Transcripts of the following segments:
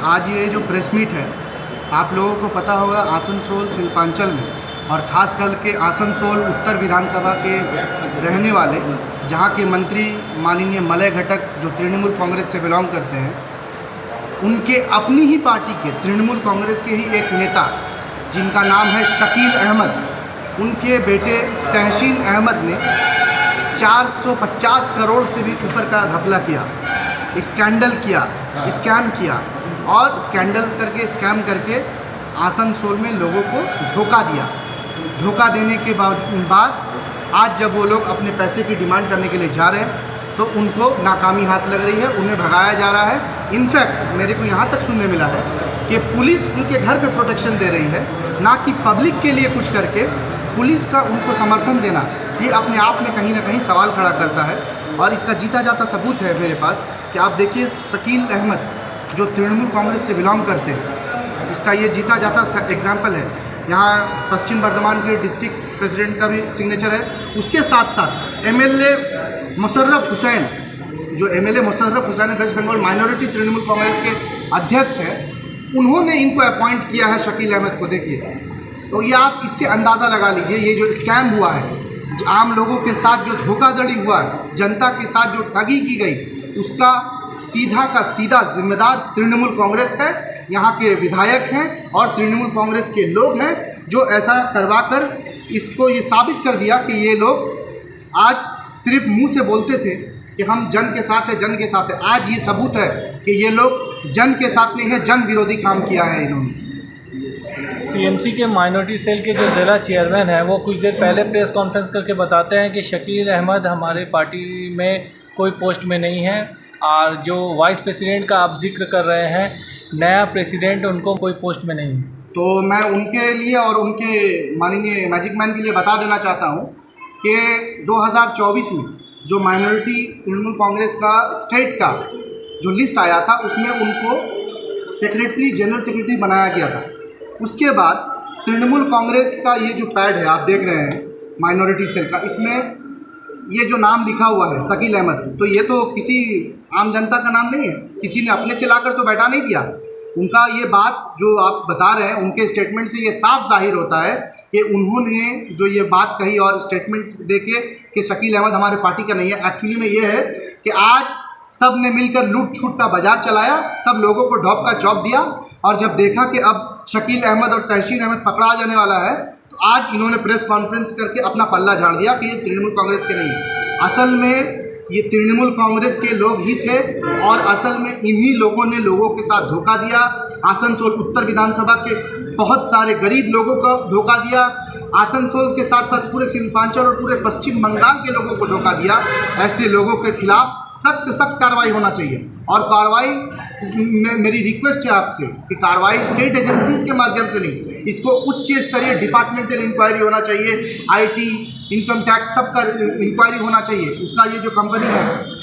आज ये जो प्रेस मीट है, आप लोगों को पता होगा आसनसोल शिल्पांचल में और ख़ास करके आसनसोल उत्तर विधानसभा के रहने वाले, जहाँ के मंत्री माननीय मलय घटक जो तृणमूल कांग्रेस से बिलोंग करते हैं, उनके अपनी ही पार्टी के तृणमूल कांग्रेस के ही एक नेता जिनका नाम है शकील अहमद, उनके बेटे तहसीन अहमद ने 450 करोड़ से भी ऊपर का घपला किया, स्कैंडल किया, स्कैम किया और स्कैम करके आसनसोल में लोगों को धोखा दिया। धोखा देने के बाद आज जब वो लोग अपने पैसे की डिमांड करने के लिए जा रहे हैं तो उनको नाकामी हाथ लग रही है, उन्हें भगाया जा रहा है। इनफैक्ट मेरे को यहाँ तक सुनने मिला है कि पुलिस उनके घर पे प्रोटेक्शन दे रही है, ना कि पब्लिक के लिए कुछ करके पुलिस का उनको समर्थन देना, ये अपने आप में कहीं ना कहीं सवाल खड़ा करता है। और इसका जीता जाता सबूत है मेरे पास कि आप देखिए शकील अहमद जो तृणमूल कांग्रेस से बिलोंग करते हैं, इसका ये जीता जाता एग्जाम्पल है। यहाँ पश्चिम बर्धमान के डिस्ट्रिक्ट प्रेसिडेंट का भी सिग्नेचर है। उसके साथ साथ एमएलए मुशर्रफ हुसैन, जो MLA Musharraf Hussain West Bengal minority Trinamool Congress के अध्यक्ष हैं, उन्होंने इनको अपॉइंट किया है शकील अहमद को। देखिए, तो ये आप इससे अंदाज़ा लगा लीजिए, ये जो स्कैम हुआ है, आम लोगों के साथ जो धोखाधड़ी हुआ है, जनता के साथ जो ठगी की गई, उसका सीधा का सीधा जिम्मेदार तृणमूल कांग्रेस है। यहाँ के विधायक हैं और तृणमूल कांग्रेस के लोग हैं जो ऐसा करवाकर इसको ये साबित कर दिया कि ये लोग आज सिर्फ मुंह से बोलते थे कि हम जन के साथ हैं, जन के साथ हैं। आज ये सबूत है कि ये लोग जन के साथ नहीं है, जन विरोधी काम किया है इन्होंने। टीएमसी के माइनॉरिटी सेल के जो ज़िला चेयरमैन हैं, वो कुछ देर पहले प्रेस कॉन्फ्रेंस करके बताते हैं कि शकील अहमद हमारे पार्टी में कोई पोस्ट में नहीं है, और जो वाइस प्रेसिडेंट का आप जिक्र कर रहे हैं, नया प्रेसिडेंट, उनको कोई पोस्ट में नहीं है। तो मैं उनके लिए और उनके माननीय मैजिक मैन के लिए बता देना चाहता हूँ कि 2024 में जो माइनॉरिटी तृणमूल कांग्रेस का स्टेट का जो लिस्ट आया था, उसमें उनको जनरल सेक्रेटरी बनाया गया था। उसके बाद तृणमूल कांग्रेस का ये जो पैड है आप देख रहे हैं माइनॉरिटी सेल का, इसमें ये जो नाम लिखा हुआ है शकील अहमद, तो ये तो किसी आम जनता का नाम नहीं है, किसी ने अपने से लाकर तो बैठा नहीं दिया। उनका ये बात जो आप बता रहे हैं, उनके स्टेटमेंट से ये साफ जाहिर होता है कि उन्होंने जो ये बात कही और स्टेटमेंट देके कि शकील अहमद हमारे पार्टी का नहीं है, एक्चुअली में ये है कि आज सब ने मिलकर लूट छूट का बाजार चलाया, सब लोगों को ढॉप का जॉब दिया, और जब देखा कि अब शकील अहमद और तहसीन अहमद पकड़ा जाने वाला है, तो आज इन्होंने प्रेस कॉन्फ्रेंस करके अपना पल्ला झाड़ दिया कि ये तृणमूल कांग्रेस के नहीं है। असल में ये तृणमूल कांग्रेस के लोग ही थे और असल में इन्हीं लोगों ने लोगों के साथ धोखा दिया। आसनसोल उत्तर विधानसभा के बहुत सारे गरीब लोगों को धोखा दिया, आसनसोल के साथ साथ पूरे शिल्पांचल और पूरे पश्चिम बंगाल के लोगों को धोखा दिया। ऐसे लोगों के खिलाफ सख्त से सख्त कार्रवाई होना चाहिए, और कार्रवाई मेरी रिक्वेस्ट है आपसे कि कार्रवाई स्टेट एजेंसीज के माध्यम से नहीं, इसको उच्च स्तरीय डिपार्टमेंटल इंक्वायरी होना चाहिए, आईटी, इनकम टैक्स, सबका इंक्वायरी होना चाहिए। उसका ये जो कंपनी है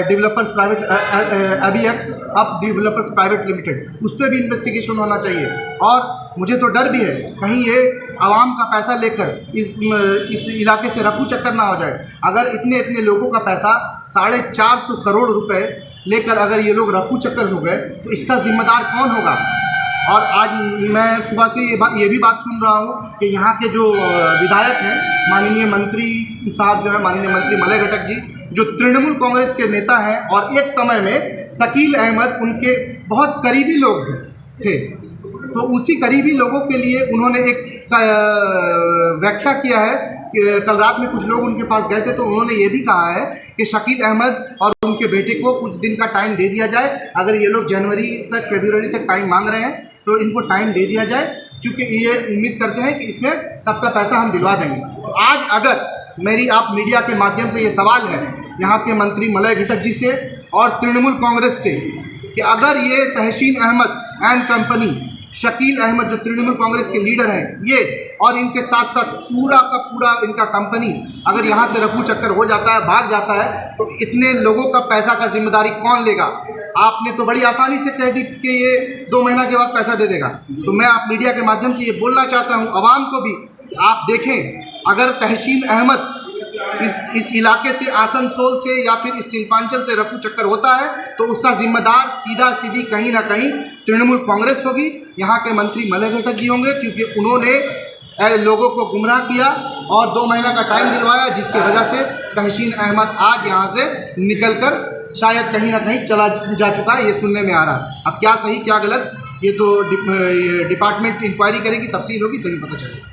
developers private ABX up developers private limited, उस पर भी इन्वेस्टिगेशन होना चाहिए। और मुझे तो डर भी है कहीं ये आवाम का पैसा लेकर इस इलाके से रफू चक्कर ना हो जाए। अगर इतने लोगों का पैसा 450 करोड़ रुपए लेकर अगर ये लोग रफू चक्कर हो गए तो इसका जिम्मेदार कौन होगा। और आज मैं सुबह से ये भी बात सुन रहा हूँ कि यहाँ के जो विधायक हैं, माननीय मंत्री साहब जो है, माननीय मंत्री मलय घटक जी, जो तृणमूल कांग्रेस के नेता हैं और एक समय में शकील अहमद उनके बहुत करीबी लोग थे, तो उसी करीबी लोगों के लिए उन्होंने एक व्याख्या किया है कि कल रात में कुछ लोग उनके पास गए थे, तो उन्होंने ये भी कहा है कि शकील अहमद और उनके बेटे को कुछ दिन का टाइम दे दिया जाए। अगर ये लोग जनवरी तक, फरवरी तक टाइम मांग रहे हैं तो इनको टाइम दे दिया जाए, क्योंकि ये उम्मीद करते हैं कि इसमें सबका पैसा हम दिलवा देंगे। तो आज अगर मेरी आप मीडिया के माध्यम से ये सवाल है यहाँ के मंत्री मलय घटक जी से और तृणमूल कांग्रेस से कि अगर ये तहसीन अहमद एंड कंपनी, शकील अहमद जो तृणमूल कांग्रेस के लीडर हैं, ये और इनके साथ साथ पूरा का पूरा इनका कंपनी अगर यहाँ से रफू चक्कर हो जाता है, भाग जाता है, तो इतने लोगों का पैसा का जिम्मेदारी कौन लेगा। आपने तो बड़ी आसानी से कह दी कि ये 2 महीना के बाद पैसा दे देगा। तो मैं आप मीडिया के माध्यम से ये बोलना चाहता हूँ आवाम को भी, आप देखें अगर तहसीन अहमद इस इलाके से, आसनसोल से या फिर इस शिल्पांचल से रफू चक्कर होता है तो उसका जिम्मेदार सीधा सीधी कहीं ना कहीं तृणमूल कांग्रेस होगी। यहाँ के मंत्री मलय घटक जी होंगे, क्योंकि उन्होंने लोगों को गुमराह किया और 2 महीना का टाइम दिलवाया, जिसकी वजह से तहसीन अहमद आज यहाँ से निकलकर शायद कहीं ना कहीं चला जा चुका है, ये सुनने में आ रहा है। अब क्या सही क्या गलत ये तो डिपार्टमेंट इंक्वायरी करेगी, तफसील होगी तभी पता चलेगा।